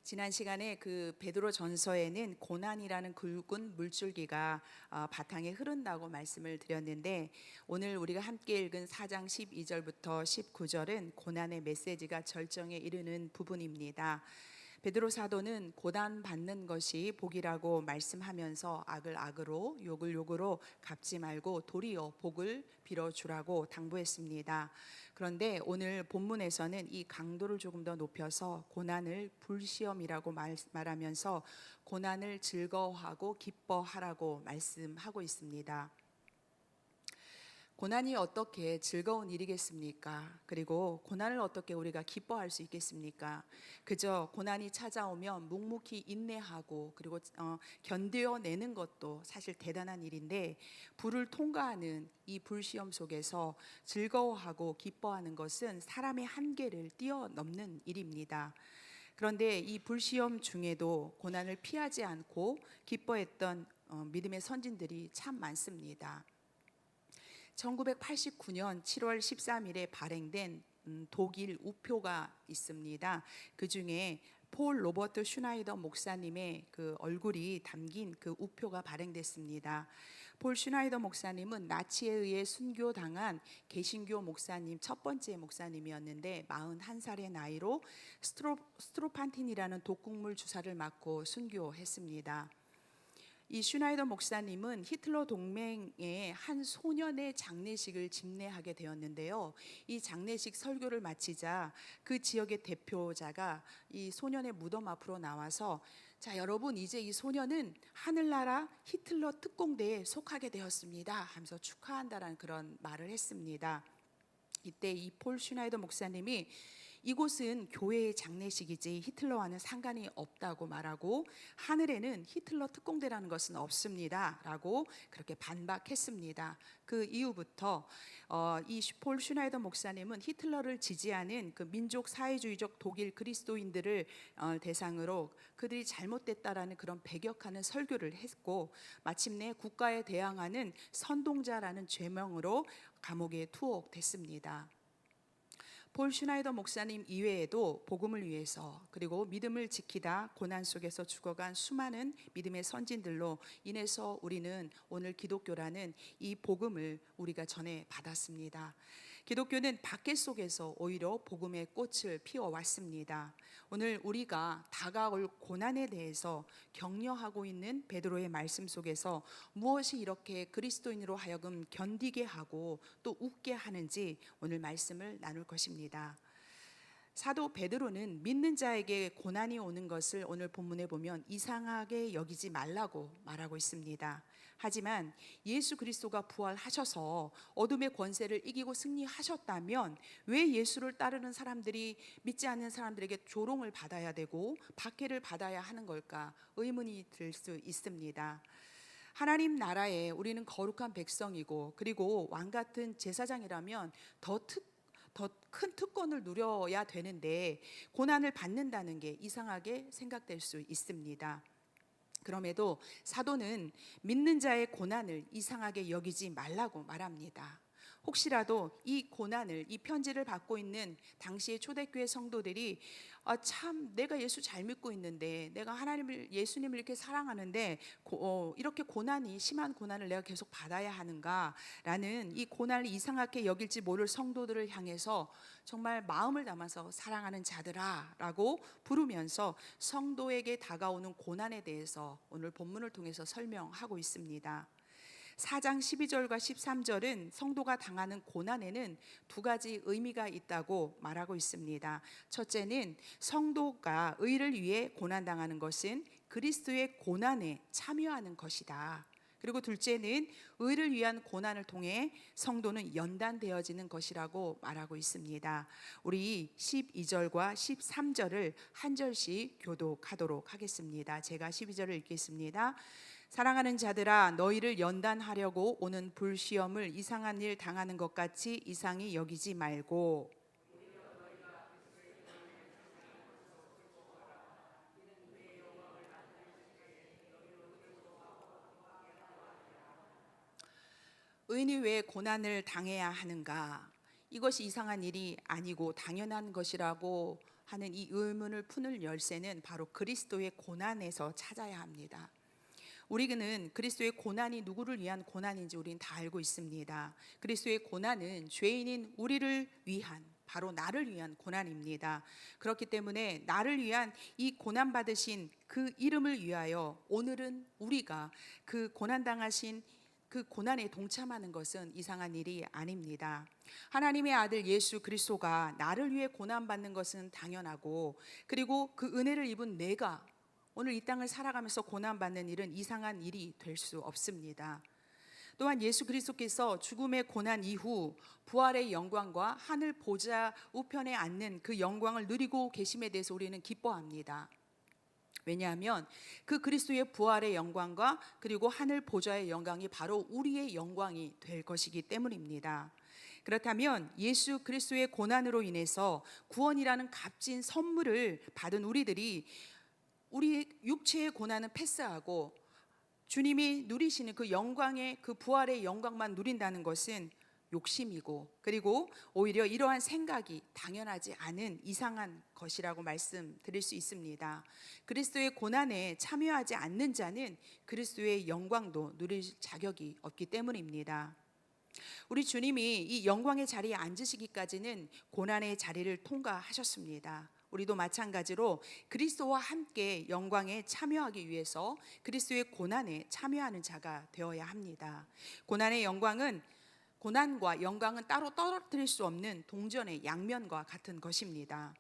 지난 시간에 그 베드로 전서에는 고난이라는 굵은 물줄기가 바탕에 흐른다고 말씀을 드렸는데, 오늘 우리가 함께 읽은 4장 12절부터 19절은 고난의 메시지가 절정에 이르는 부분입니다. 베드로 사도는 고난 받는 것이 복이라고 말씀하면서 악을 악으로 욕을 욕으로 갚지 말고 도리어 복을 빌어주라고 당부했습니다. 그런데 오늘 본문에서는 이 강도를 조금 더 높여서 고난을 불시험이라고 말하면서 고난을 즐거워하고 기뻐하라고 말씀하고 있습니다. 고난이 어떻게 즐거운 일이겠습니까? 그리고 고난을 어떻게 우리가 기뻐할 수 있겠습니까? 그저 고난이 찾아오면 묵묵히 인내하고 그리고 견뎌내는 것도 사실 대단한 일인데, 불을 통과하는 이 불시험 속에서 즐거워하고 기뻐하는 것은 사람의 한계를 뛰어넘는 일입니다. 그런데 이 불시험 중에도 고난을 피하지 않고 기뻐했던 믿음의 선진들이 참 많습니다. 1989년 7월 13일에 발행된 독일 우표가 있습니다. 그 중에 폴 로버트 슈나이더 목사님의 그 얼굴이 담긴 그 우표가 발행됐습니다. 폴 슈나이더 목사님은 나치에 의해 순교당한 개신교 목사님 첫 번째 목사님이었는데 41살의 나이로 스트로판틴이라는 독극물 주사를 맞고 순교했습니다. 이 슈나이더 목사님은 히틀러 동맹의 한 소년의 장례식을 집례하게 되었는데요. 이 장례식 설교를 마치자 그 지역의 대표자가 이 소년의 무덤 앞으로 나와서, 자, 여러분, 이제 이 소년은 하늘나라 히틀러 특공대에 속하게 되었습니다 하면서 축하한다라는 그런 말을 했습니다. 이때 이 폴 슈나이더 목사님이 이곳은 교회의 장례식이지 히틀러와는 상관이 없다고 말하고, 하늘에는 히틀러 특공대라는 것은 없습니다 라고 그렇게 반박했습니다. 그 이후부터 이 폴 슈나이더 목사님은 히틀러를 지지하는 그 민족 사회주의적 독일 그리스도인들을 대상으로 그들이 잘못됐다라는 그런 배격하는 설교를 했고, 마침내 국가에 대항하는 선동자라는 죄명으로 감옥에 투옥됐습니다. 폴 슈나이더 목사님 이외에도 복음을 위해서 그리고 믿음을 지키다 고난 속에서 죽어간 수많은 믿음의 선진들로 인해서 우리는 오늘 기독교라는 이 복음을 우리가 전해 받았습니다. 기독교는 박해 속에서 오히려 복음의 꽃을 피워왔습니다. 오늘 우리가 다가올 고난에 대해서 격려하고 있는 베드로의 말씀 속에서 무엇이 이렇게 그리스도인으로 하여금 견디게 하고 또 웃게 하는지 오늘 말씀을 나눌 것입니다. 사도 베드로는 믿는 자에게 고난이 오는 것을 오늘 본문에 보면 이상하게 여기지 말라고 말하고 있습니다. 하지만 예수 그리스도가 부활하셔서 어둠의 권세를 이기고 승리하셨다면 왜 예수를 따르는 사람들이 믿지 않는 사람들에게 조롱을 받아야 되고 박해를 받아야 하는 걸까 의문이 들 수 있습니다. 하나님 나라에 우리는 거룩한 백성이고 그리고 왕 같은 제사장이라면 더 큰 특권을 누려야 되는데 고난을 받는다는 게 이상하게 생각될 수 있습니다. 그럼에도 사도는 믿는 자의 고난을 이상하게 여기지 말라고 말합니다. 혹시라도 이 고난을, 이 편지를 받고 있는 당시의 초대교회 성도들이 참 내가 예수 잘 믿고 있는데, 내가 하나님을, 예수님을 이렇게 사랑하는데 이렇게 고난이, 심한 고난을 내가 계속 받아야 하는가라는 이 고난을 이상하게 여길지 모를 성도들을 향해서 정말 마음을 담아서 사랑하는 자들아 라고 부르면서 성도에게 다가오는 고난에 대해서 오늘 본문을 통해서 설명하고 있습니다. 4장 12절과 13절은 성도가 당하는 고난에는 두 가지 의미가 있다고 말하고 있습니다. 첫째는 성도가 의를 위해 고난당하는 것은 그리스도의 고난에 참여하는 것이다. 그리고 둘째는 의를 위한 고난을 통해 성도는 연단되어지는 것이라고 말하고 있습니다. 우리 12절과 13절을 한 절씩 교독하도록 하겠습니다. 제가 12절을 읽겠습니다. 사랑하는 자들아, 너희를 연단하려고 오는 불시험을 이상한 일 당하는 것 같이 이상히 여기지 말고 의인이 왜 고난을 당해야 하는가? 이것이 이상한 일이 아니고 당연한 것이라고 하는 이 의문을 푸는 열쇠는 바로 그리스도의 고난에서 찾아야 합니다. 우리는 그리스도의 고난이 누구를 위한 고난인지 우리는 다 알고 있습니다. 그리스도의 고난은 죄인인 우리를 위한, 바로 나를 위한 고난입니다. 그렇기 때문에 나를 위한 이 고난 받으신 그 이름을 위하여 오늘은 우리가 그 고난 당하신 그 고난에 동참하는 것은 이상한 일이 아닙니다. 하나님의 아들 예수 그리스도가 나를 위해 고난 받는 것은 당연하고, 그리고 그 은혜를 입은 내가 오늘 이 땅을 살아가면서 고난받는 일은 이상한 일이 될 수 없습니다. 또한 예수 그리스도께서 죽음의 고난 이후 부활의 영광과 하늘 보좌 우편에 앉는 그 영광을 누리고 계심에 대해서 우리는 기뻐합니다. 왜냐하면 그 그리스도의 부활의 영광과 그리고 하늘 보좌의 영광이 바로 우리의 영광이 될 것이기 때문입니다. 그렇다면 예수 그리스도의 고난으로 인해서 구원이라는 값진 선물을 받은 우리들이 우리 육체의 고난은 패스하고 주님이 누리시는 그 영광의 그 부활의 영광만 누린다는 것은 욕심이고, 그리고 오히려 이러한 생각이 당연하지 않은 이상한 것이라고 말씀드릴 수 있습니다. 그리스도의 고난에 참여하지 않는 자는 그리스도의 영광도 누릴 자격이 없기 때문입니다. 우리 주님이 이 영광의 자리에 앉으시기까지는 고난의 자리를 통과하셨습니다. 우리도 마찬가지로 그리스도와 함께 영광에 참여하기 위해서 그리스도의 고난에 참여하는 자가 되어야 합니다. 고난과 영광은 따로 떨어뜨릴 수 없는 동전의 양면과 같은 것입니다.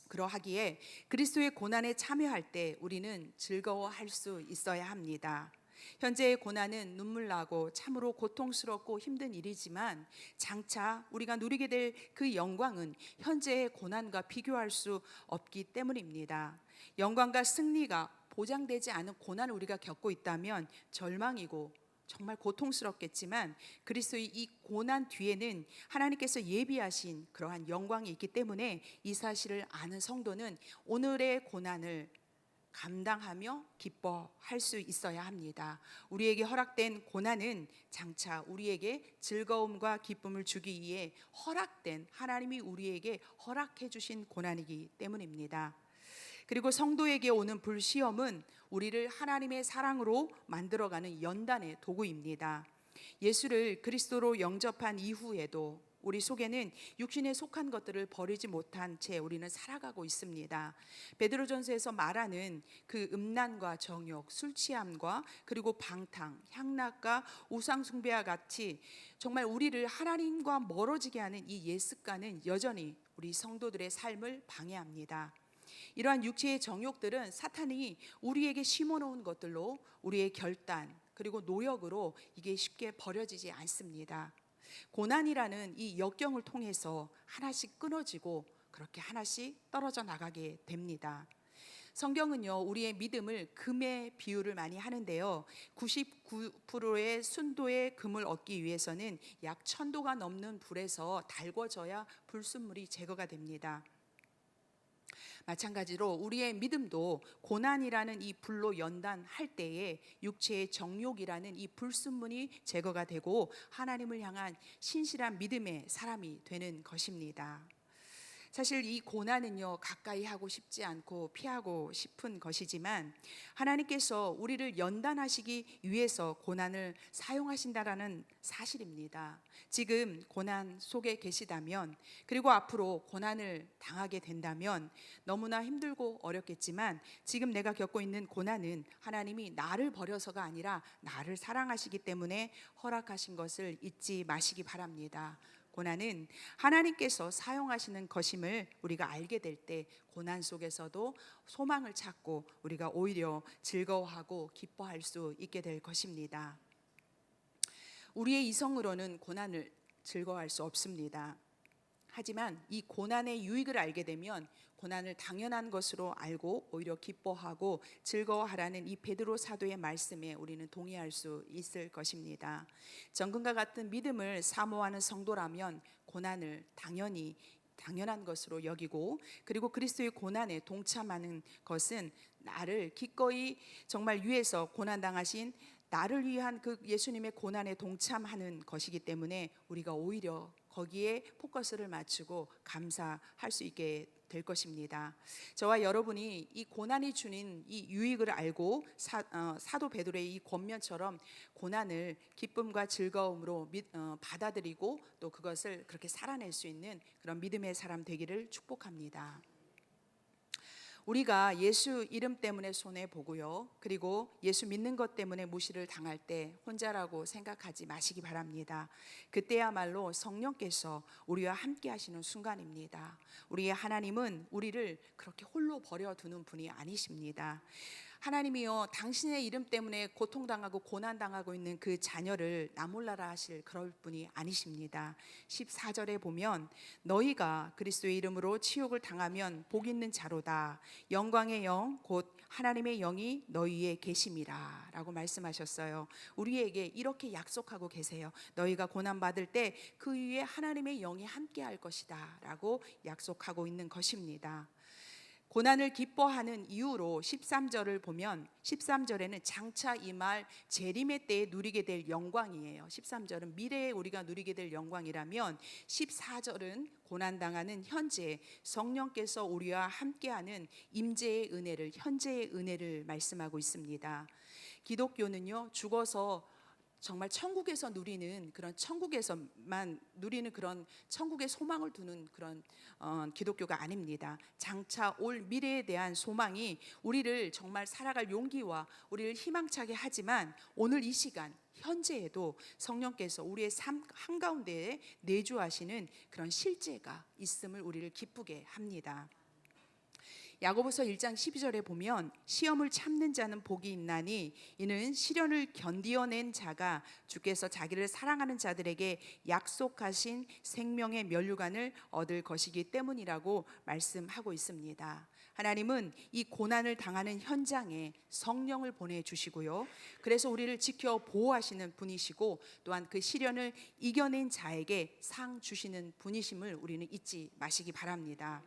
그러하기에 그리스도의 고난에 참여할 때 우리는 즐거워할 수 있어야 합니다. 현재의 고난은 눈물 나고 참으로 고통스럽고 힘든 일이지만 장차 우리가 누리게 될 그 영광은 현재의 고난과 비교할 수 없기 때문입니다. 영광과 승리가 보장되지 않은 고난을 우리가 겪고 있다면 절망이고 정말 고통스럽겠지만 그리스도의 이 고난 뒤에는 하나님께서 예비하신 그러한 영광이 있기 때문에 이 사실을 아는 성도는 오늘의 고난을 감당하며 기뻐할 수 있어야 합니다. 우리에게 허락된 고난은 장차 우리에게 즐거움과 기쁨을 주기 위해 허락된, 하나님이 우리에게 허락해 주신 고난이기 때문입니다. 그리고 성도에게 오는 불시험은 우리를 하나님의 사랑으로 만들어가는 연단의 도구입니다. 예수를 그리스도로 영접한 이후에도 우리 속에는 육신에 속한 것들을 버리지 못한 채 우리는 살아가고 있습니다. 베드로전서에서 말하는 그 음란과 정욕, 술 취함과 그리고 방탕, 향락과 우상 숭배와 같이 정말 우리를 하나님과 멀어지게 하는 이 옛습관은 여전히 우리 성도들의 삶을 방해합니다. 이러한 육체의 정욕들은 사탄이 우리에게 심어놓은 것들로 우리의 결단 그리고 노력으로 이게 쉽게 버려지지 않습니다. 고난이라는 이 역경을 통해서 하나씩 끊어지고 그렇게 하나씩 떨어져 나가게 됩니다. 성경은요, 우리의 믿음을 금의 비유를 많이 하는데요, 99%의 순도의 금을 얻기 위해서는 약 1000도가 넘는 불에서 달궈져야 불순물이 제거가 됩니다. 마찬가지로 우리의 믿음도 고난이라는 이 불로 연단할 때에 육체의 정욕이라는 이 불순물이 제거가 되고 하나님을 향한 신실한 믿음의 사람이 되는 것입니다. 사실 이 고난은요, 가까이 하고 싶지 않고 피하고 싶은 것이지만 하나님께서 우리를 연단하시기 위해서 고난을 사용하신다라는 사실입니다. 지금 고난 속에 계시다면, 그리고 앞으로 고난을 당하게 된다면 너무나 힘들고 어렵겠지만 지금 내가 겪고 있는 고난은 하나님이 나를 버려서가 아니라 나를 사랑하시기 때문에 허락하신 것을 잊지 마시기 바랍니다. 고난은 하나님께서 사용하시는 것임을 우리가 알게 될 때 고난 속에서도 소망을 찾고 우리가 오히려 즐거워하고 기뻐할 수 있게 될 것입니다. 우리의 이성으로는 고난을 즐거워할 수 없습니다. 하지만 이 고난의 유익을 알게 되면 고난을 당연한 것으로 알고 오히려 기뻐하고 즐거워하라는 이 베드로 사도의 말씀에 우리는 동의할 수 있을 것입니다. 정금과 같은 믿음을 사모하는 성도라면 고난을 당연한 것으로 여기고, 그리고 그리스도의 고난에 동참하는 것은 나를 기꺼이 정말 위해서 고난 당하신 나를 위한 그 예수님의 고난에 동참하는 것이기 때문에 우리가 오히려 거기에 포커스를 맞추고 감사할 수 있게 될 것입니다. 저와 여러분이 이 고난이 주는 이 유익을 알고 사도 베드로의 이 권면처럼 고난을 기쁨과 즐거움으로 받아들이고 또 그것을 그렇게 살아낼 수 있는 그런 믿음의 사람 되기를 축복합니다. 우리가 예수 이름 때문에 손해 보고요, 그리고 예수 믿는 것 때문에 무시를 당할 때 혼자라고 생각하지 마시기 바랍니다. 그때야말로 성령께서 우리와 함께 하시는 순간입니다. 우리의 하나님은 우리를 그렇게 홀로 버려두는 분이 아니십니다. 하나님이요, 당신의 이름 때문에 고통당하고 고난당하고 있는 그 자녀를 나 몰라라 하실 그럴 분이 아니십니다. 14절에 보면 너희가 그리스도의 이름으로 치욕을 당하면 복 있는 자로다. 영광의 영 곧 하나님의 영이 너희에 계심이라 라고 말씀하셨어요. 우리에게 이렇게 약속하고 계세요. 너희가 고난받을 때 그 위에 하나님의 영이 함께 할 것이다 라고 약속하고 있는 것입니다. 고난을 기뻐하는 이유로 13절을 보면 13절에는 장차 임할 재림의 때에 누리게 될 영광이에요. 13절은 미래에 우리가 누리게 될 영광이라면 14절은 고난당하는 현재 성령께서 우리와 함께하는 임재의 은혜를, 현재의 은혜를 말씀하고 있습니다. 기독교는요, 죽어서 정말 천국에서 누리는 그런 천국에서만 누리는 그런 천국의 소망을 두는 그런 기독교가 아닙니다. 장차 올 미래에 대한 소망이 우리를 정말 살아갈 용기와 우리를 희망차게 하지만 오늘 이 시간 현재에도 성령께서 우리의 삶 한가운데에 내주하시는 그런 실제가 있음을 우리를 기쁘게 합니다. 야고보서 1장 12절에 보면 시험을 참는 자는 복이 있나니 이는 시련을 견디어낸 자가 주께서 자기를 사랑하는 자들에게 약속하신 생명의 면류관을 얻을 것이기 때문이라고 말씀하고 있습니다. 하나님은 이 고난을 당하는 현장에 성령을 보내주시고요, 그래서 우리를 지켜 보호하시는 분이시고 또한 그 시련을 이겨낸 자에게 상 주시는 분이심을 우리는 잊지 마시기 바랍니다.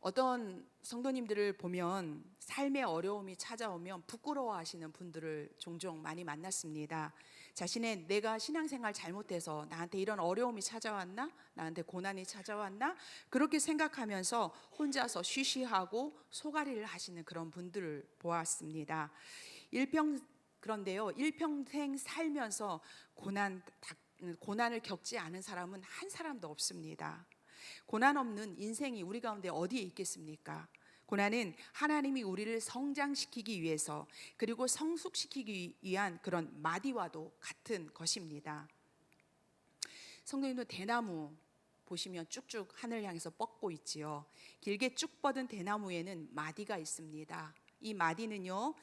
어떤 성도님들을 보면 삶의 어려움이 찾아오면 부끄러워하시는 분들을 종종 많이 만났습니다. 자신의 내가 신앙생활 잘못해서 나한테 이런 어려움이 찾아왔나? 나한테 고난이 찾아왔나? 그렇게 생각하면서 혼자서 쉬쉬하고 소가리를 하시는 그런 분들을 보았습니다. 그런데요, 일평생 살면서 고난을 겪지 않은 사람은 한 사람도 없습니다. 고난 없는 인생이 우리 가운데 어디에 있겠습니까? 고난은 하나님이 우리를 성장시키기 위해서 그리고 성숙시키기 위한 그런 마디와도 같은 것입니다. 성도님도 대나무 보시면 쭉쭉 하늘 향해서 뻗고 있지요. 길게 쭉 뻗은 대나무에는 마디가 있습니다. 이 마디는요,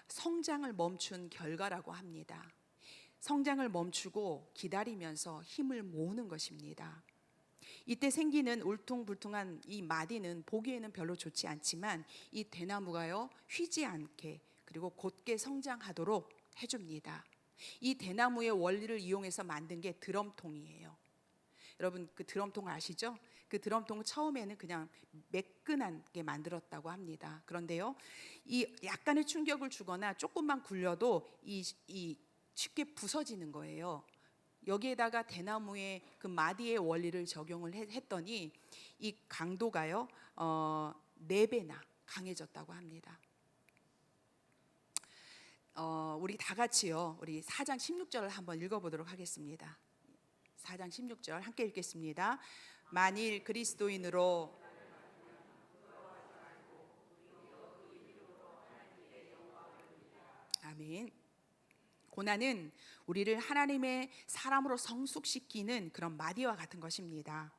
성장을 멈춘 결과라고 합니다. 성장을 멈추고 기다리면서 힘을 모으는 것입니다. 이때 생기는 울퉁불퉁한 이 마디는 보기에는 별로 좋지 않지만 이 대나무가요, 휘지 않게 그리고 곧게 성장하도록 해줍니다. 이 대나무의 원리를 이용해서 만든 게 드럼통이에요. 여러분 그 드럼통 아시죠? 그 드럼통은 처음에는 그냥 매끈하게 만들었다고 합니다. 그런데요, 이 약간의 충격을 주거나 조금만 굴려도 이 쉽게 부서지는 거예요. 여기에다가 대나무의 그 마디의 원리를 적용을 했더니 이 강도가요 4배나 강해졌다고 합니다. 우리 다 같이요, 우리 4장 16절을 한번 읽어보도록 하겠습니다. 4장 16절 함께 읽겠습니다. 만일 그리스도인으로 아멘. 고난은 우리를 하나님의 사람으로 성숙시키는 그런 마디와 같은 것입니다.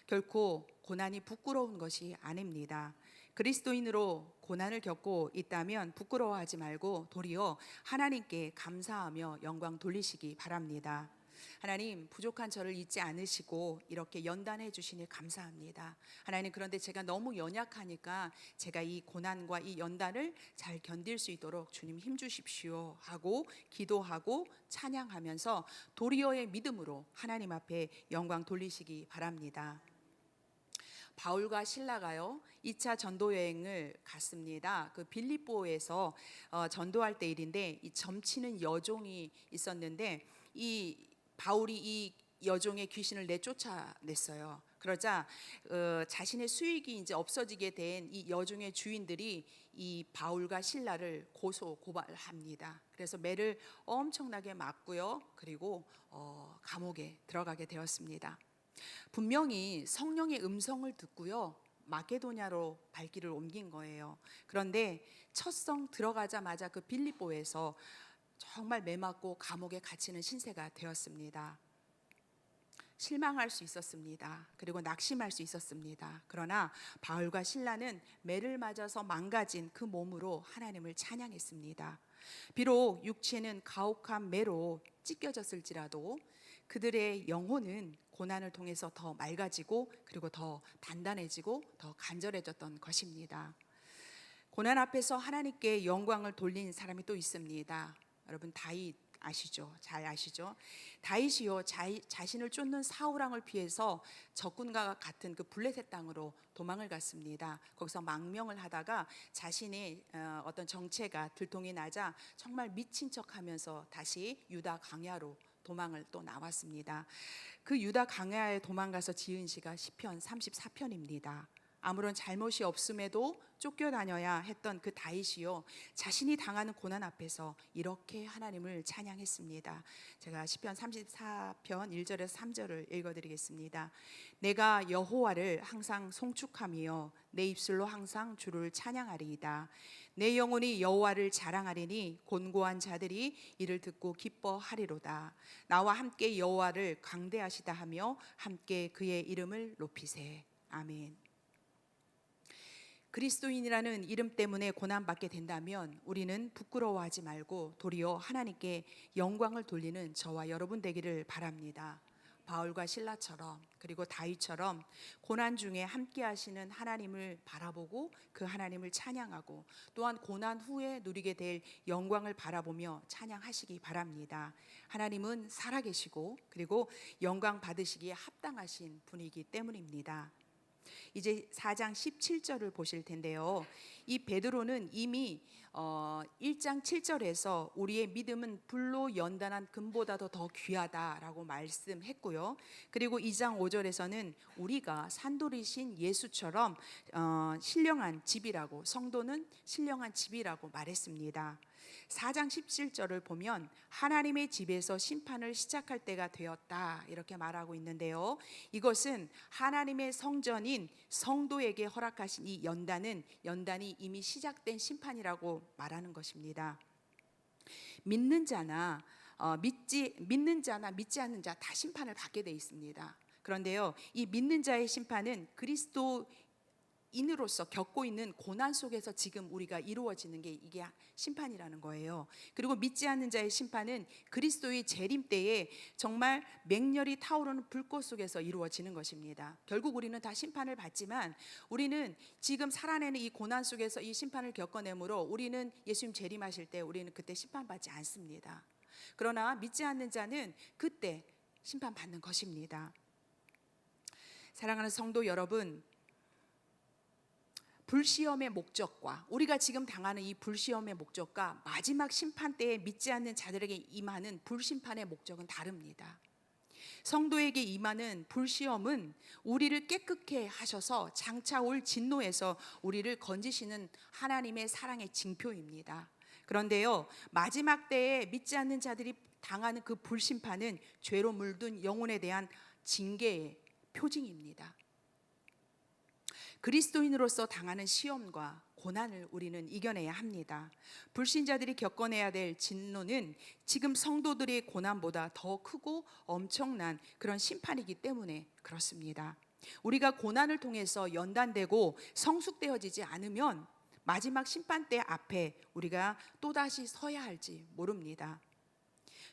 결코 고난이 부끄러운 것이 아닙니다. 그리스도인으로 고난을 겪고 있다면 부끄러워하지 말고 도리어 하나님께 감사하며 영광 돌리시기 바랍니다. 하나님, 부족한 저를 잊지 않으시고 이렇게 연단해 주시니 감사합니다. 하나님, 그런데 제가 너무 연약하니까 제가 이 고난과 이 연단을 잘 견딜 수 있도록 주님 힘 주십시오 하고 기도하고 찬양하면서 도리어의 믿음으로 하나님 앞에 영광 돌리시기 바랍니다. 바울과 실라가요 2차 전도 여행을 갔습니다. 그 빌립보에서 전도할 때 일인데 이 점치는 여종이 있었는데 이 바울이 이 여종의 귀신을 내쫓아냈어요. 그러자 자신의 수익이 이제 없어지게 된 이 여종의 주인들이 이 바울과 실라를 고발합니다. 그래서 매를 엄청나게 맞고요. 그리고 감옥에 들어가게 되었습니다. 분명히 성령의 음성을 듣고요. 마케도냐로 발길을 옮긴 거예요. 그런데 첫성 들어가자마자 그 빌립보에서 정말 매맞고 감옥에 갇히는 신세가 되었습니다. 실망할 수 있었습니다. 그리고 낙심할 수 있었습니다. 그러나 바울과 실라는 매를 맞아서 망가진 그 몸으로 하나님을 찬양했습니다. 비록 육체는 가혹한 매로 찢겨졌을지라도 그들의 영혼은 고난을 통해서 더 맑아지고 그리고 더 단단해지고 더 간절해졌던 것입니다. 고난 앞에서 하나님께 영광을 돌린 사람이 또 있습니다. 여러분 다윗 아시죠? 잘 아시죠? 다윗이요 자신을 쫓는 사울 왕을 피해서 적군과 같은 그 블레셋 땅으로 도망을 갔습니다. 거기서 망명을 하다가 자신의 어떤 정체가 들통이 나자 정말 미친 척하면서 다시 유다 광야로 도망을 또 나왔습니다. 그 유다 광야에 도망가서 지은 시가 시편 34편입니다. 아무런 잘못이 없음에도 쫓겨다녀야 했던 그 다윗이요 자신이 당하는 고난 앞에서 이렇게 하나님을 찬양했습니다. 제가 시편 34편 1절에서 3절을 읽어드리겠습니다. 내가 여호와를 항상 송축하며 내 입술로 항상 주를 찬양하리이다. 내 영혼이 여호와를 자랑하리니 곤고한 자들이 이를 듣고 기뻐하리로다. 나와 함께 여호와를 강대하시다 하며 함께 그의 이름을 높이세. 아멘. 그리스도인이라는 이름 때문에 고난받게 된다면 우리는 부끄러워하지 말고 도리어 하나님께 영광을 돌리는 저와 여러분 되기를 바랍니다. 바울과 실라처럼 그리고 다윗처럼 고난 중에 함께 하시는 하나님을 바라보고 그 하나님을 찬양하고 또한 고난 후에 누리게 될 영광을 바라보며 찬양하시기 바랍니다. 하나님은 살아계시고 그리고 영광 받으시기에 합당하신 분이기 때문입니다. 이제 4장 17절을 보실 텐데요. 이 베드로는 이미 1장 7절에서 우리의 믿음은 불로 연단한 금보다도 더 귀하다라고 말씀했고요. 그리고 2장 5절에서는 우리가 산돌이신 예수처럼 신령한 집이라고, 성도는 신령한 집이라고 말했습니다. 4장 17절을 보면 하나님의 집에서 심판을 시작할 때가 되었다 이렇게 말하고 있는데요. 이것은 하나님의 성전인 성도에게 허락하신 이 연단이 이미 시작된 심판이라고 말하는 것입니다. 믿는 자나 믿지 않는 자 다 심판을 받게 돼 있습니다. 그런데요, 이 믿는 자의 심판은 그리스도인으로서 겪고 있는 고난 속에서 지금 우리가 이루어지는 게 이게 심판이라는 거예요. 그리고 믿지 않는 자의 심판은 그리스도의 재림 때에 정말 맹렬히 타오르는 불꽃 속에서 이루어지는 것입니다. 결국 우리는 다 심판을 받지만 우리는 지금 살아내는 이 고난 속에서 이 심판을 겪어내므로 우리는 예수님 재림하실 때 우리는 그때 심판받지 않습니다. 그러나 믿지 않는 자는 그때 심판받는 것입니다. 사랑하는 성도 여러분, 불시험의 목적과 우리가 지금 당하는 이 불시험의 목적과 마지막 심판 때에 믿지 않는 자들에게 임하는 불심판의 목적은 다릅니다. 성도에게 임하는 불시험은 우리를 깨끗게 하셔서 장차 올 진노에서 우리를 건지시는 하나님의 사랑의 징표입니다. 그런데요, 마지막 때에 믿지 않는 자들이 당하는 그 불심판은 죄로 물든 영혼에 대한 징계의 표징입니다. 그리스도인으로서 당하는 시험과 고난을 우리는 이겨내야 합니다. 불신자들이 겪어내야 될 진노는 지금 성도들의 고난보다 더 크고 엄청난 그런 심판이기 때문에 그렇습니다. 우리가 고난을 통해서 연단되고 성숙되어지지 않으면 마지막 심판 때 앞에 우리가 또다시 서야 할지 모릅니다.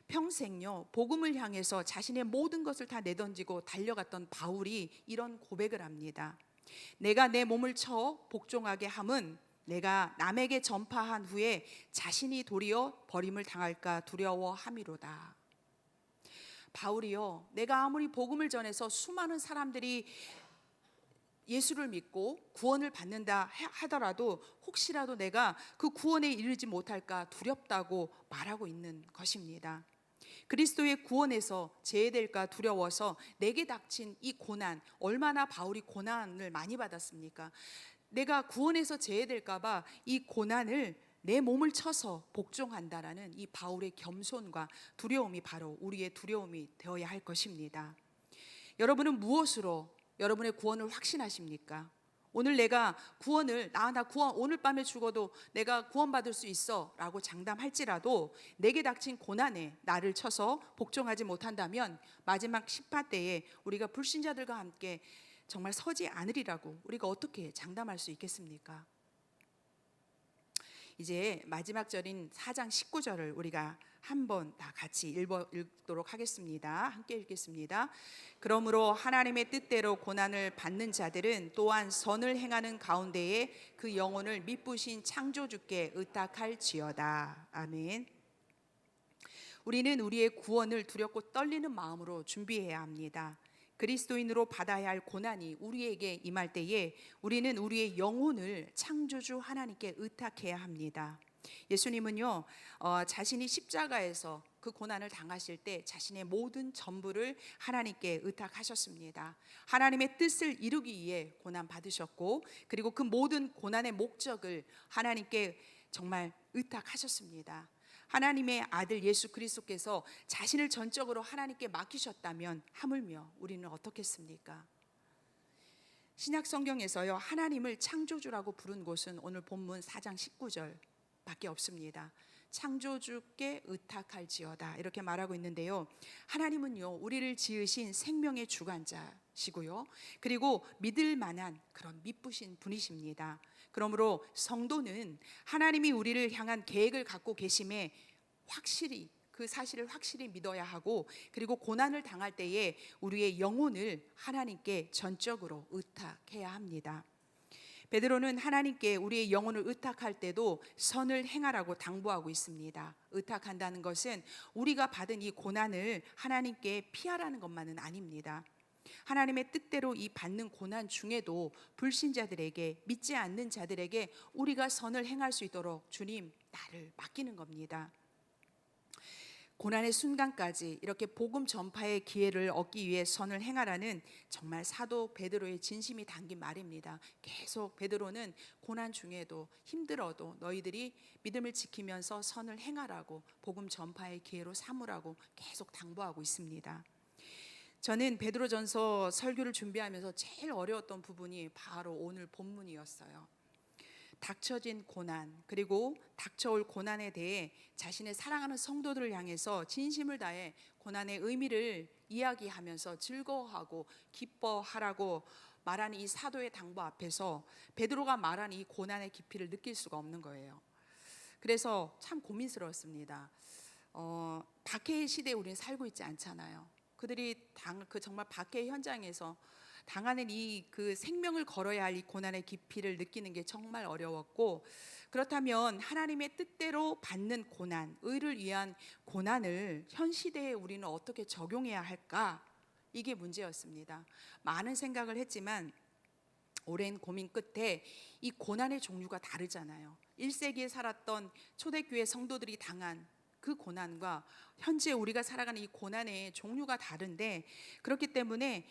평생요 복음을 향해서 자신의 모든 것을 다 내던지고 달려갔던 바울이 이런 고백을 합니다. 내가 내 몸을 쳐 복종하게 함은 내가 남에게 전파한 후에 자신이 도리어 버림을 당할까 두려워함이로다. 바울이요, 내가 아무리 복음을 전해서 수많은 사람들이 예수를 믿고 구원을 받는다 하더라도 혹시라도 내가 그 구원에 이르지 못할까 두렵다고 말하고 있는 것입니다. 그리스도의 구원에서 제외될까 두려워서 내게 닥친 이 고난, 얼마나 바울이 고난을 많이 받았습니까? 내가 구원에서 제외될까 봐 이 고난을 내 몸을 쳐서 복종한다라는 이 바울의 겸손과 두려움이 바로 우리의 두려움이 되어야 할 것입니다. 여러분은 무엇으로 여러분의 구원을 확신하십니까? 오늘 내가 구원을 나 구원 오늘 밤에 죽어도 내가 구원받을 수 있어 라고 장담할지라도 내게 닥친 고난에 나를 쳐서 복종하지 못한다면 마지막 심판 때에 우리가 불신자들과 함께 정말 서지 않으리라고 우리가 어떻게 장담할 수 있겠습니까? 이제 마지막 절인 4장 19절을 우리가 한번 다 같이 읽도록 하겠습니다. 함께 읽겠습니다. 그러므로 하나님의 뜻대로 고난을 받는 자들은 또한 선을 행하는 가운데에 그 영혼을 미쁘신 창조주께 의탁할지어다. 아멘. 우리는 우리의 구원을 두렵고 떨리는 마음으로 준비해야 합니다. 그리스도인으로 받아야 할 고난이 우리에게 임할 때에 우리는 우리의 영혼을 창조주 하나님께 의탁해야 합니다. 예수님은요 자신이 십자가에서 그 고난을 당하실 때 자신의 모든 전부를 하나님께 의탁하셨습니다. 하나님의 뜻을 이루기 위해 고난 받으셨고 그리고 그 모든 고난의 목적을 하나님께 정말 의탁하셨습니다. 하나님의 아들 예수 그리스도께서 자신을 전적으로 하나님께 맡기셨다면 하물며 우리는 어떻겠습니까? 신약 성경에서요 하나님을 창조주라고 부른 곳은 오늘 본문 4장 19절 밖에 없습니다. 창조주께 의탁할지어다 이렇게 말하고 있는데요, 하나님은요 우리를 지으신 생명의 주관자시고요 그리고 믿을 만한 그런 미쁘신 분이십니다. 그러므로 성도는 하나님이 우리를 향한 계획을 갖고 계심에 확실히 그 사실을 확실히 믿어야 하고 그리고 고난을 당할 때에 우리의 영혼을 하나님께 전적으로 의탁해야 합니다. 베드로는 하나님께 우리의 영혼을 의탁할 때도 선을 행하라고 당부하고 있습니다. 의탁한다는 것은 우리가 받은 이 고난을 하나님께 피하라는 것만은 아닙니다. 하나님의 뜻대로 이 받는 고난 중에도 불신자들에게 믿지 않는 자들에게 우리가 선을 행할 수 있도록 주님 나를 맡기는 겁니다. 고난의 순간까지 이렇게 복음 전파의 기회를 얻기 위해 선을 행하라는 정말 사도 베드로의 진심이 담긴 말입니다. 계속 베드로는 고난 중에도 힘들어도 너희들이 믿음을 지키면서 선을 행하라고 복음 전파의 기회로 삼으라고 계속 당부하고 있습니다. 저는 베드로전서 설교를 준비하면서 제일 어려웠던 부분이 바로 오늘 본문이었어요. 닥쳐진 고난 그리고 닥쳐올 고난에 대해 자신의 사랑하는 성도들을 향해서 진심을 다해 고난의 의미를 이야기하면서 즐거워하고 기뻐하라고 말하는 이 사도의 당부 앞에서 베드로가 말하는 이 고난의 깊이를 느낄 수가 없는 거예요. 그래서 참 고민스러웠습니다. 박해의 시대에 우리는 살고 있지 않잖아요. 그들이 그 정말 박해 현장에서 당하는 이 그 생명을 걸어야 할 이 고난의 깊이를 느끼는 게 정말 어려웠고, 그렇다면 하나님의 뜻대로 받는 고난, 의를 위한 고난을 현 시대에 우리는 어떻게 적용해야 할까? 이게 문제였습니다. 많은 생각을 했지만 오랜 고민 끝에 이 고난의 종류가 다르잖아요. 1세기에 살았던 초대교회 성도들이 당한 그 고난과 현재 우리가 살아가는 이 고난의 종류가 다른데, 그렇기 때문에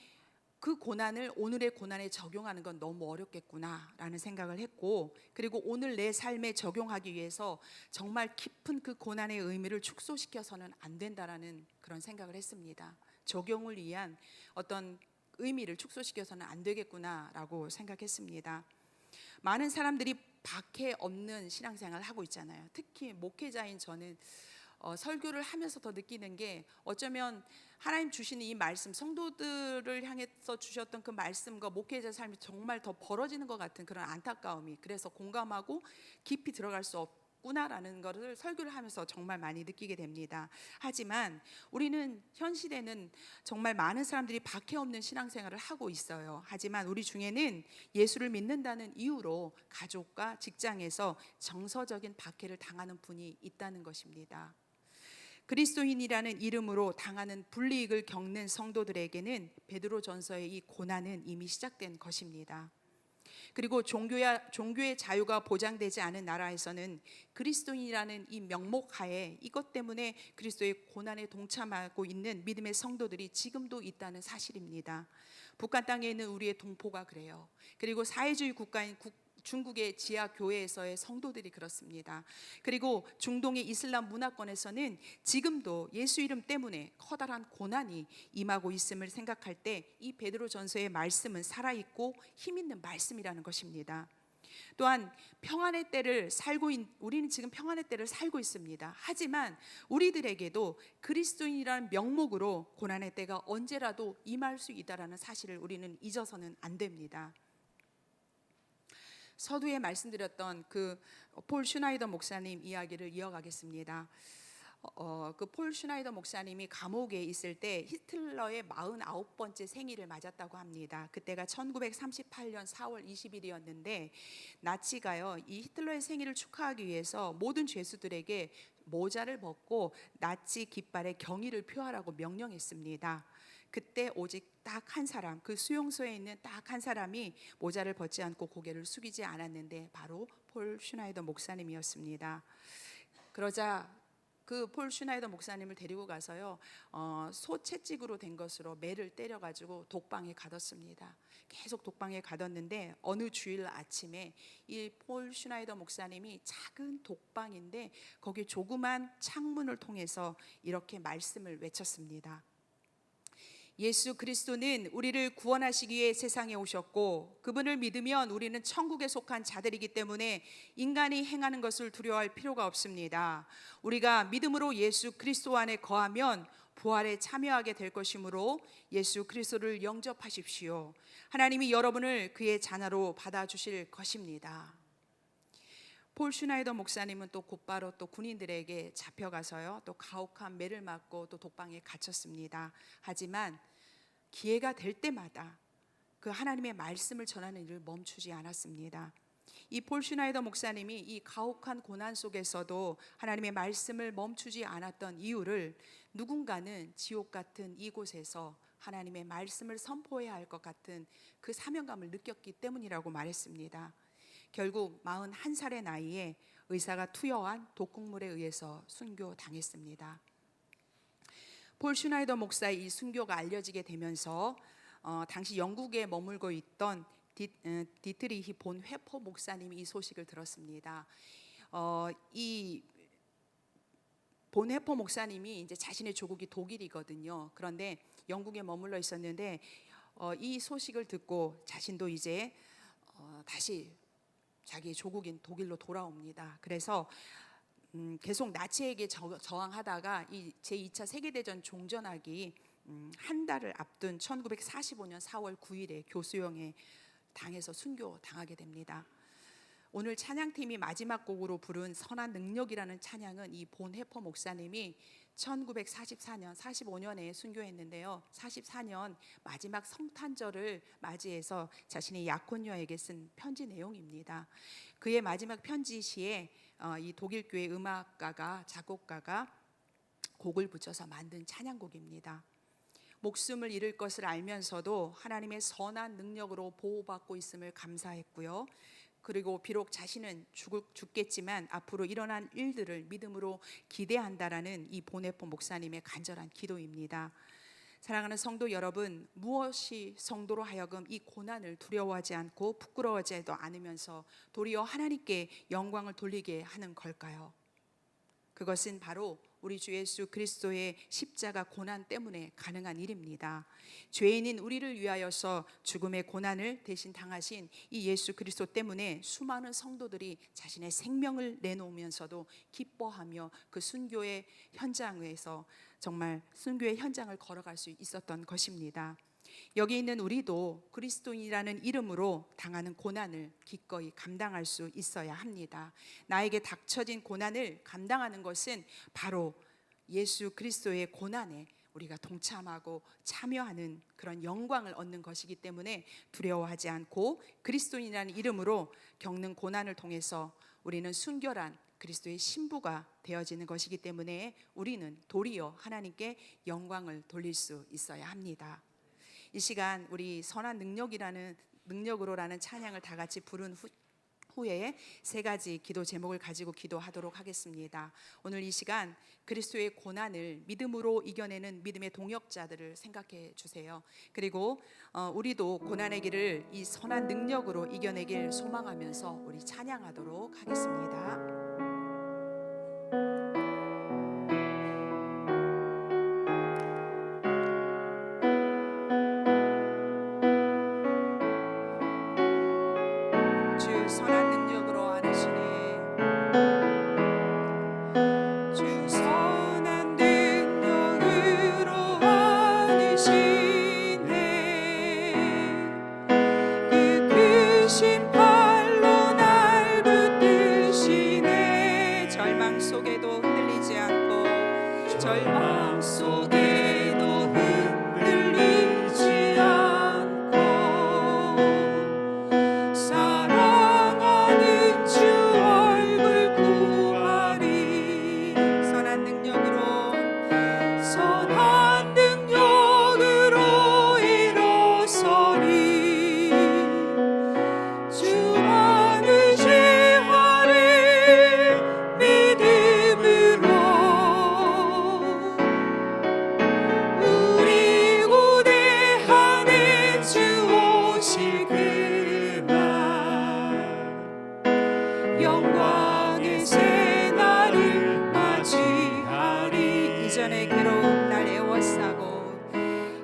그 고난을 오늘의 고난에 적용하는 건 너무 어렵겠구나라는 생각을 했고, 그리고 오늘 내 삶에 적용하기 위해서 정말 깊은 그 고난의 의미를 축소시켜서는 안 된다라는 그런 생각을 했습니다. 적용을 위한 어떤 의미를 축소시켜서는 안 되겠구나라고 생각했습니다. 많은 사람들이 박해 없는 신앙생활을 하고 있잖아요. 특히 목회자인 저는 설교를 하면서 더 느끼는 게, 어쩌면 하나님 주시는 이 말씀, 성도들을 향해서 주셨던 그 말씀과 목회자 삶이 정말 더 벌어지는 것 같은 그런 안타까움이, 그래서 공감하고 깊이 들어갈 수 없구나라는 것을 설교를 하면서 정말 많이 느끼게 됩니다. 하지만 우리는 현 시대는 정말 많은 사람들이 박해 없는 신앙생활을 하고 있어요. 하지만 우리 중에는 예수를 믿는다는 이유로 가족과 직장에서 정서적인 박해를 당하는 분이 있다는 것입니다. 그리스도인이라는 이름으로 당하는 불이익을 겪는 성도들에게는 베드로전서의 이 고난은 이미 시작된 것입니다. 그리고 종교의 자유가 보장되지 않은 나라에서는 그리스도인이라는 이 명목 하에 이것 때문에 그리스도의 고난에 동참하고 있는 믿음의 성도들이 지금도 있다는 사실입니다. 북한 땅에 있는 우리의 동포가 그래요. 그리고 사회주의 국가인 중국의 지하 교회에서의 성도들이 그렇습니다. 그리고 중동의 이슬람 문화권에서는 지금도 예수 이름 때문에 커다란 고난이 임하고 있음을 생각할 때 이 베드로전서의 말씀은 살아있고 힘있는 말씀이라는 것입니다. 또한 평안의 때를 우리는 지금 평안의 때를 살고 있습니다. 하지만 우리들에게도 그리스도인이라는 명목으로 고난의 때가 언제라도 임할 수 있다라는 사실을 우리는 잊어서는 안 됩니다. 서두에 말씀드렸던 그 폴 슈나이더 목사님 이야기를 이어가겠습니다. 그 폴 슈나이더 목사님이 감옥에 있을 때 히틀러의 49번째 생일을 맞았다고 합니다. 그때가 1938년 4월 20일이었는데 나치가요, 이 히틀러의 생일을 축하하기 위해서 모든 죄수들에게 모자를 벗고 나치 깃발에 경의를 표하라고 명령했습니다. 그때 오직 딱 한 사람, 그 수용소에 있는 딱 한 사람이 모자를 벗지 않고 고개를 숙이지 않았는데 바로 폴 슈나이더 목사님이었습니다. 그러자 그 폴 슈나이더 목사님을 데리고 가서요, 소채찍으로 된 것으로 매를 때려가지고 독방에 가뒀습니다. 계속 독방에 가뒀는데 어느 주일 아침에 이 폴 슈나이더 목사님이 작은 독방인데 거기 조그만 창문을 통해서 이렇게 말씀을 외쳤습니다. 예수 그리스도는 우리를 구원하시기 위해 세상에 오셨고 그분을 믿으면 우리는 천국에 속한 자들이기 때문에 인간이 행하는 것을 두려워할 필요가 없습니다. 우리가 믿음으로 예수 그리스도 안에 거하면 부활에 참여하게 될 것이므로 예수 그리스도를 영접하십시오. 하나님이 여러분을 그의 자녀로 받아주실 것입니다. 폴 슈나이더 목사님은 또 곧바로 또 군인들에게 잡혀가서요, 또 가혹한 매를 맞고 또 독방에 갇혔습니다. 하지만 기회가 될 때마다 그 하나님의 말씀을 전하는 일을 멈추지 않았습니다. 이 폴 슈나이더 목사님이 이 가혹한 고난 속에서도 하나님의 말씀을 멈추지 않았던 이유를 누군가는 지옥 같은 이곳에서 하나님의 말씀을 선포해야 할 것 같은 그 사명감을 느꼈기 때문이라고 말했습니다. 결국 41살의 나이에 의사가 투여한 독극물에 의해서 순교당했습니다. 폴 슈나이더 목사의 이 순교가 알려지게 되면서 당시 영국에 머물고 있던 디트리히 본 회퍼 목사님이 이 소식을 들었습니다. 이 본 회퍼 목사님이 이제 자신의 조국이 독일이거든요. 그런데 영국에 머물러 있었는데 이 소식을 듣고 자신도 이제 다시 자기의 조국인 독일로 돌아옵니다. 그래서 계속 나치에게 저항하다가 이 제2차 세계대전 종전하기 한 달을 앞둔 1945년 4월 9일에 교수형에 당해서 순교당하게 됩니다. 오늘 찬양팀이 마지막 곡으로 부른 선한 능력이라는 찬양은 이 본 해퍼 목사님이 1944년, 45년에 순교했는데요. 44년 마지막 성탄절을 맞이해서 자신의 약혼녀에게 쓴 편지 내용입니다. 그의 마지막 편지 시에 이 독일 교회 음악가가 작곡가가 곡을 붙여서 만든 찬양곡입니다. 목숨을 잃을 것을 알면서도 하나님의 선한 능력으로 보호받고 있음을 감사했고요. 그리고 비록 자신은 죽겠지만 앞으로 일어날 일들을 믿음으로 기대한다라는 이 보네포 목사님의 간절한 기도입니다. 사랑하는 성도 여러분, 무엇이 성도로 하여금 이 고난을 두려워하지 않고 부끄러워하지도 않으면서 도리어 하나님께 영광을 돌리게 하는 걸까요? 그것은 바로 우리 주 예수 그리스도의 십자가 고난 때문에 가능한 일입니다. 죄인인 우리를 위하여서 죽음의 고난을 대신 당하신 이 예수 그리스도 때문에 수많은 성도들이 자신의 생명을 내놓으면서도 기뻐하며 그 순교의 현장에서 정말 순교의 현장을 걸어갈 수 있었던 것입니다. 여기 있는 우리도 그리스도인이라는 이름으로 당하는 고난을 기꺼이 감당할 수 있어야 합니다. 나에게 닥쳐진 고난을 감당하는 것은 바로 예수 그리스도의 고난에 우리가 동참하고 참여하는 그런 영광을 얻는 것이기 때문에 두려워하지 않고 그리스도인이라는 이름으로 겪는 고난을 통해서 우리는 순결한 그리스도의 신부가 되어지는 것이기 때문에 우리는 도리어 하나님께 영광을 돌릴 수 있어야 합니다. 이 시간 우리 선한 능력이라는 능력으로라는 찬양을 다 같이 부른 후에 세 가지 기도 제목을 가지고 기도하도록 하겠습니다. 오늘 이 시간 그리스도의 고난을 믿음으로 이겨내는 믿음의 동역자들을 생각해 주세요. 그리고 우리도 고난의 길을 이 선한 능력으로 이겨내길 소망하면서 우리 찬양하도록 하겠습니다. 주 선한 능력으로 안으시네. 주 선한 능력으로 안으시네. 그 크신 팔로 날 붙드시네. 절망 속에도 흔들리지 않고 절망 속에도 흔들리지 않고 사랑하는 주 얼굴 구하리. 선한 능력으로 일어서리. 주만 의지하리. 믿음으로 우리 고대하는 주 오실 그날 영광의 새날을 맞이하리. 이전의 괴로움 날 애워싸고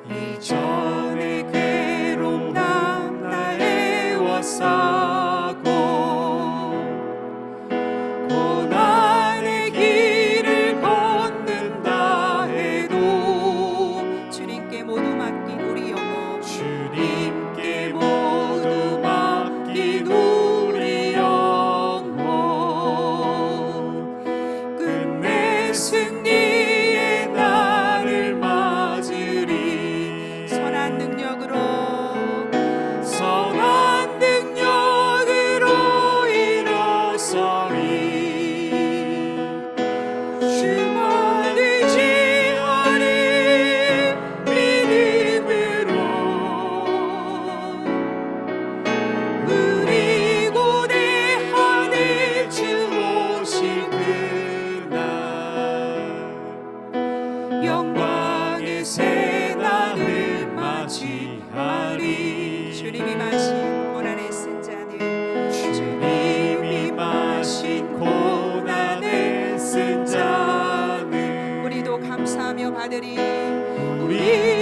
이전의 괴로움 날 애워싸고 고난의 길을 걷는다 해도 주님께 모두 맡긴 우리 영혼 주님께 모두 맡긴 우리 영혼 끝내 승리의 날을 맞으리. 선한 능력으로 일어서리. 주만 의지하리. 믿음으로 우리 고대하는 주 오실 그날 영광의 새날을 맞이하리. 주님이 마신 고난의 쓴 잔을 주님이 마신 고난의 쓴 잔을 우리도 감사하며 받으리. 우리